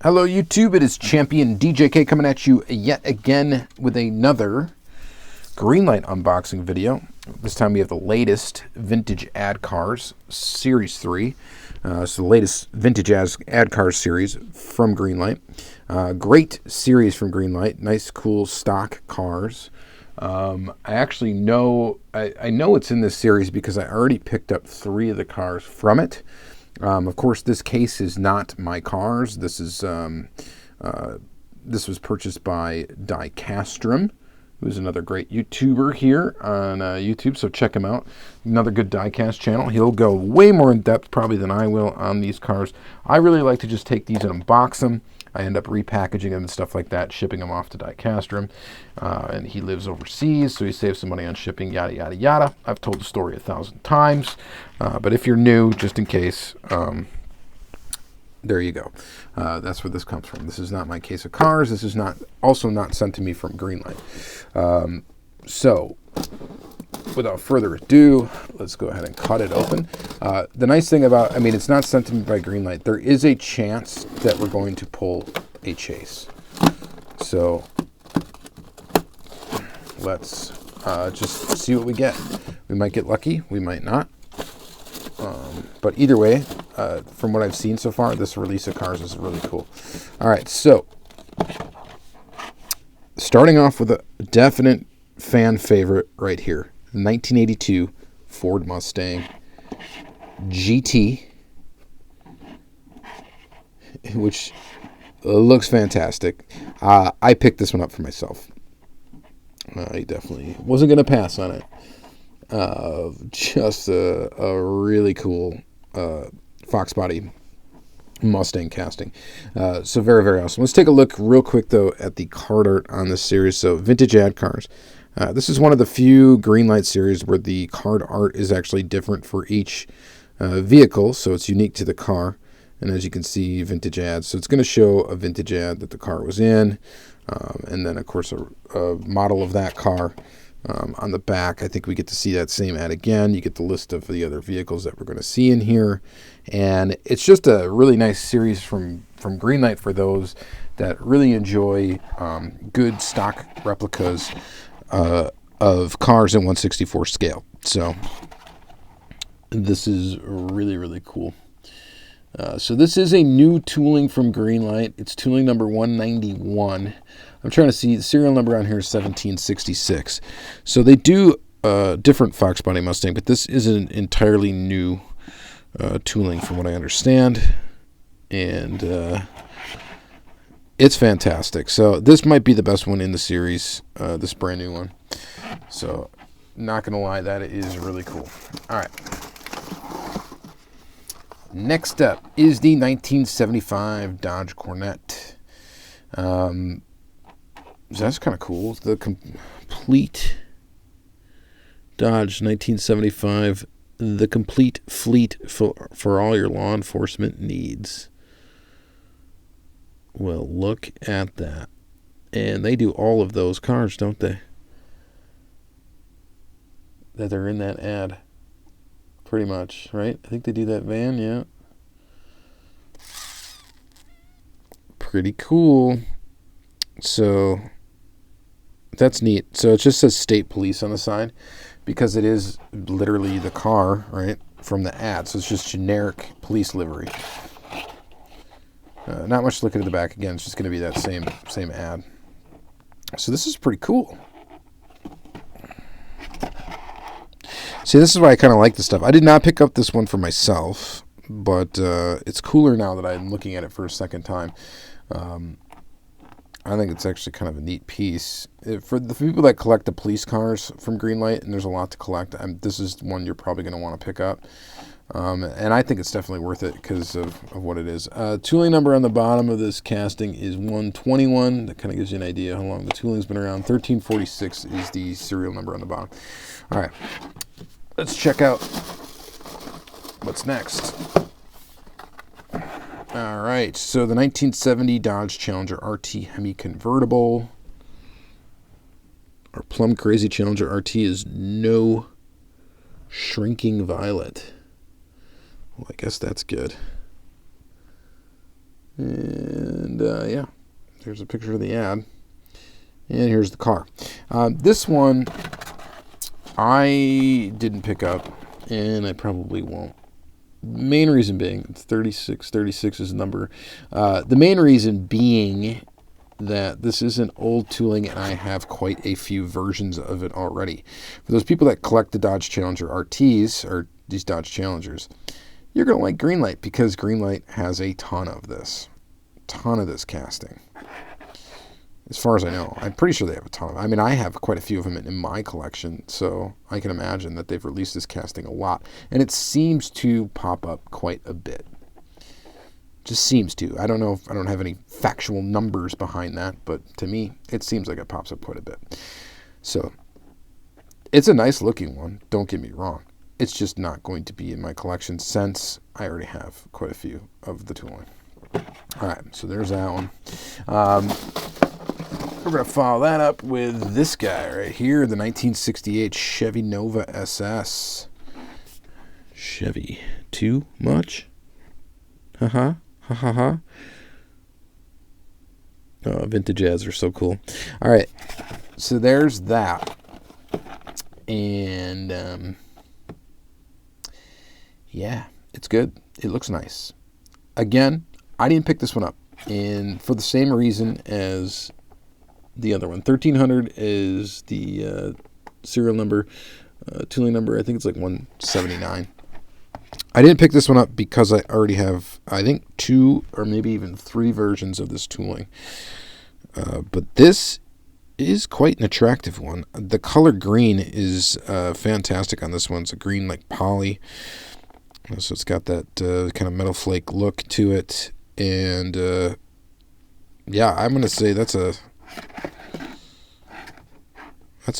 Hello YouTube, it is Championdjk coming at you yet again with another Greenlight unboxing video. This time we have the latest vintage ad cars, Series 3. So the latest vintage ad cars series from Greenlight. Great series from Greenlight, nice cool stock cars. I actually know, I know it's in this series because I already picked up 3 of the cars from it. Of course, this case is not my cars. This is this was purchased by Diecast, who's another great YouTuber here on YouTube. So check him out. Another good Diecast channel. He'll go way more in depth probably than I will on these cars. I really like to just take these and unbox them. I end up repackaging them and stuff like that, shipping them off to Diecast. And he lives overseas, so he saves some money on shipping, yada, yada, yada. I've told the story 1,000 times. But if you're new, just in case, there you go. That's where this comes from. This is not my case of cars. This is also not sent to me from Greenlight. So, without further ado, let's go ahead and cut it open. The nice thing about, it's not sent to me by Greenlight. There is a chance that we're going to pull a chase. So, let's just see what we get. We might get lucky. We might not. But either way, from what I've seen so far, this release of cars is really cool. All right, so starting off with a definite fan favorite right here. 1982 Ford Mustang GT, which looks fantastic. I picked this one up for myself. I definitely wasn't going to pass on it. Just a really cool Fox body Mustang casting. So very, very awesome. Let's take a look real quick, though, at the card art on this series. So vintage ad cars. This is one of the few Greenlight series where the card art is actually different for each vehicle, so it's unique to the car. And as you can see, vintage ads. So it's going to show a vintage ad that the car was in, and then, of course, a model of that car. On the back, I think we get to see that same ad again. You get the list of the other vehicles that we're going to see in here. And it's just a really nice series from Greenlight for those that really enjoy good stock replicas of cars in 1/64 scale. So this is really, really cool. So this is a new tooling from Greenlight. It's tooling number 191. I'm trying to see, the serial number on here is 1766. So they do a different Fox body Mustang, but this is an entirely new tooling from what I understand. And it's fantastic. So this might be the best one in the series, this brand new one. So not going to lie, that is really cool. All right. Next up is the 1975 Dodge Cornet. That's kind of cool. The complete Dodge 1975, the complete fleet for all your law enforcement needs. Well, look at that. And they do all of those cars, don't they? That are in that ad. Pretty much, right? I think they do that van, yeah. Pretty cool. So that's neat. So it just says State Police on the side because it is literally the car, right, from the ad. So it's just generic police livery. Not much to look at the back. Again, it's just going to be that same ad. So this is pretty cool. See, this is why I kind of like this stuff. I did not pick up this one for myself, but it's cooler now that I'm looking at it for a second time. I think it's actually kind of a neat piece. For the people that collect the police cars from Greenlight, and there's a lot to collect, this is one you're probably going to want to pick up. And I think it's definitely worth it because of what it is. Tooling number on the bottom of this casting is 121. That kind of gives you an idea how long the tooling's been around. 1346 is the serial number on the bottom. All right. Let's check out what's next. All right, so the 1970 Dodge Challenger RT Hemi convertible. Our plum crazy Challenger RT is no shrinking violet. Well, I guess that's good. And And yeah, there's a picture of the ad. And here's the car. This one I didn't pick up, and I probably won't. Main reason being, it's 36. 36 is the number. The main reason being that this is an old tooling, and I have quite a few versions of it already. For those people that collect the Dodge Challenger RTs, or these Dodge Challengers, you're going to like Greenlight, because Greenlight has a ton of this casting. As far as I know, I'm pretty sure they have a ton of it. I mean, I have quite a few of them in my collection, so I can imagine that they've released this casting a lot. And it seems to pop up quite a bit. Just seems to. I don't know if I don't have any factual numbers behind that, but to me, it seems like it pops up quite a bit. So, it's a nice looking one, don't get me wrong. It's just not going to be in my collection since I already have quite a few of the tooling. Alright, so there's that one. We're going to follow that up with this guy right here, the 1968 Chevy Nova SS. Chevy, too much? Ha ha. Oh, vintage ads are so cool. All right, so there's that. And, yeah, it's good. It looks nice. Again, I didn't pick this one up, and for the same reason as the other one. 1300 is the serial number, tooling number. I think it's like 179. I didn't pick this one up because I already have, I think, 2 or maybe even 3 versions of this tooling. But this is quite an attractive one. The color green is fantastic on this one. It's a green like poly. So it's got that kind of metal flake look to it. And yeah, I'm going to say that's a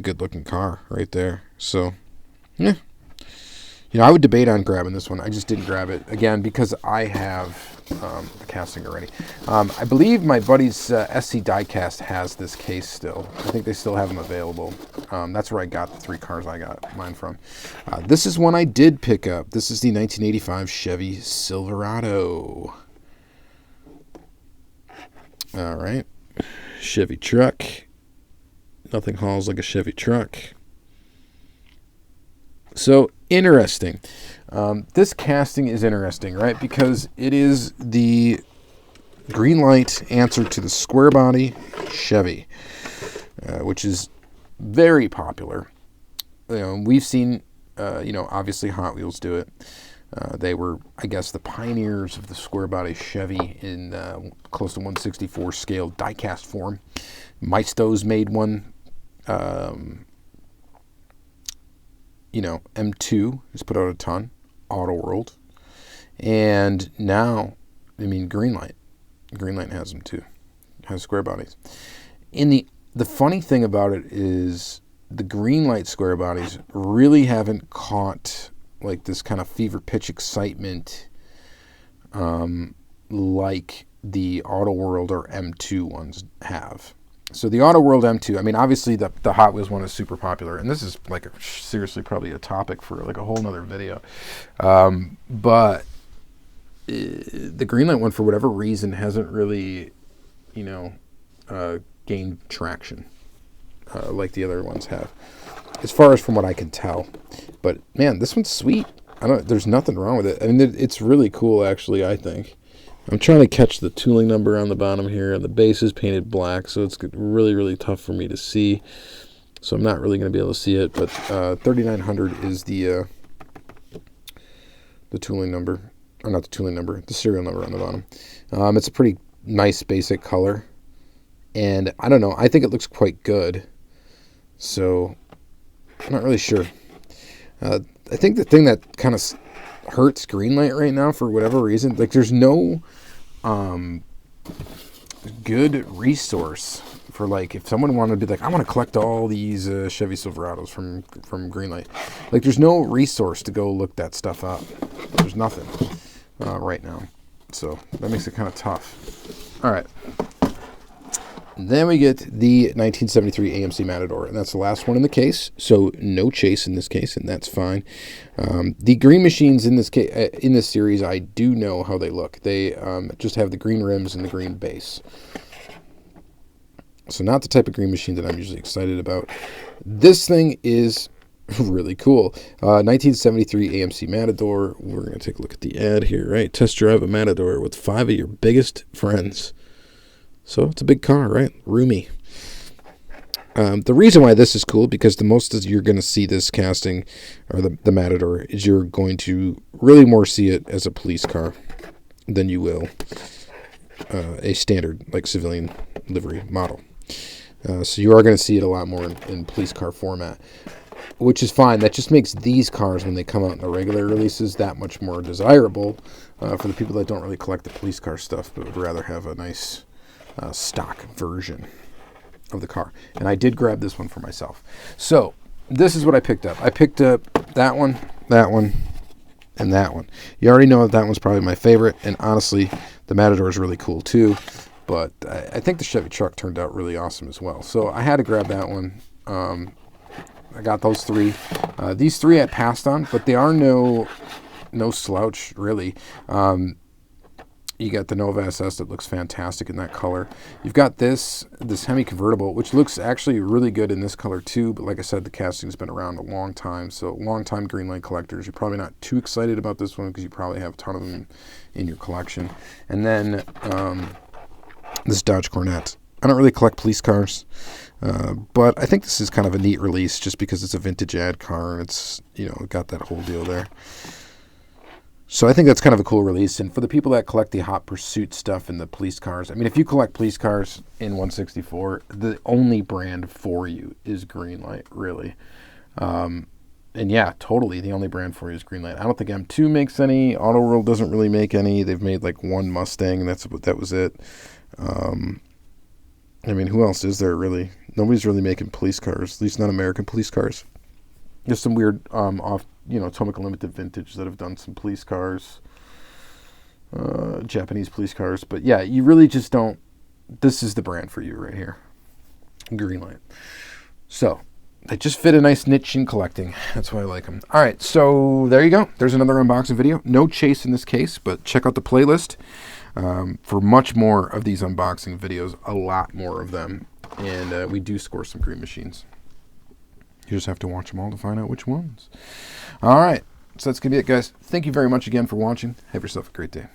good looking car right there. So, yeah. I would debate on grabbing this one. I just didn't grab it, again, because I have a casting already. I believe my buddy's SC Diecast has this case still. I think they still have them available. That's where I got the 3 cars I got mine from. This is one I did pick up. This is the 1985 Chevy Silverado. All right. Chevy truck. Nothing hauls like a Chevy truck. So, interesting. This casting is interesting, right? Because it is the Greenlight answer to the square body Chevy, which is very popular. We've seen, obviously Hot Wheels do it. They were, I guess, the pioneers of the square body Chevy in close to 1/64 scale diecast form. Maistos made one. M2 has put out a ton. Auto World. And now, Greenlight. Greenlight has them too. Has square bodies. The funny thing about it is the Greenlight square bodies really haven't caught like this kind of fever pitch excitement like the Auto World or M2 ones have. So the Auto World M2, obviously the Hot Wheels one is super popular, and this is like seriously probably a topic for like a whole nother video. But the Greenlight one, for whatever reason, hasn't really, gained traction like the other ones have, as far as from what I can tell. But man, this one's sweet. There's nothing wrong with it. It's really cool, actually, I think. I'm trying to catch the tooling number on the bottom here. The base is painted black, so it's really, really tough for me to see. So I'm not really going to be able to see it. But 3900 is the tooling number. Or not the tooling number, the serial number on the bottom. It's a pretty nice basic color. And I don't know, I think it looks quite good. So I'm not really sure. I think the thing that kind of hurts Greenlight right now, for whatever reason, like there's no good resource for, like, if someone wanted to be like, I want to collect all these Chevy Silverados from Greenlight. Like, there's no resource to go look that stuff up. There's nothing right now. So that makes it kind of tough. All right. Then we get the 1973 AMC Matador, and that's the last one in the case. So no chase in this case, and that's fine. The green machines in this in this series, I do know how they look. They just have the green rims and the green base. So not the type of green machine that I'm usually excited about. This thing is really cool. 1973 AMC Matador. We're going to take a look at the ad here, right? Test drive a Matador with 5 of your biggest friends. So it's a big car, right? Roomy. The reason why this is cool, because the most you're going to see this casting, or the Matador, is you're going to really more see it as a police car than you will a standard, like, civilian livery model. So you are going to see it a lot more in police car format, which is fine. That just makes these cars, when they come out in the regular releases, that much more desirable for the people that don't really collect the police car stuff, but would rather have a nice stock version of the car. And I did grab this one for myself. So this is what I picked up. I picked up that one, and that one. You already know that one's probably my favorite, and honestly, the Matador is really cool too. But I think the Chevy truck turned out really awesome as well. So I had to grab that one. I got those three. These three I passed on, but they are no slouch, really. You got the Nova SS that looks fantastic in that color. You've got this Hemi convertible, which looks actually really good in this color too. But like I said, the casting's been around a long time. So long-time Greenlight collectors, you're probably not too excited about this one because you probably have a ton of them in your collection. And then this Dodge Cornet. I don't really collect police cars, but I think this is kind of a neat release just because it's a vintage ad car and it's, got that whole deal there. So I think that's kind of a cool release. And for the people that collect the Hot Pursuit stuff and the police cars, I mean, if you collect police cars in 164, the only brand for you is Greenlight, really. And yeah, totally, the only brand for you is Greenlight. I don't think M2 makes any. Auto World doesn't really make any. They've made like one Mustang, and that was it. I mean, who else is there, really? Nobody's really making police cars, at least not American police cars. There's some weird Tomica Limited Vintage that have done some police cars, Japanese police cars. But yeah, you really just don't. This is the brand for you right here, Greenlight. So they just fit a nice niche in collecting. That's why I like them. All right, so there you go. There's another unboxing video. No chase in this case, but check out the playlist for much more of these unboxing videos, a lot more of them. And we do score some green machines. You just have to watch them all to find out which ones. All right, so that's going to be it, guys. Thank you very much again for watching. Have yourself a great day.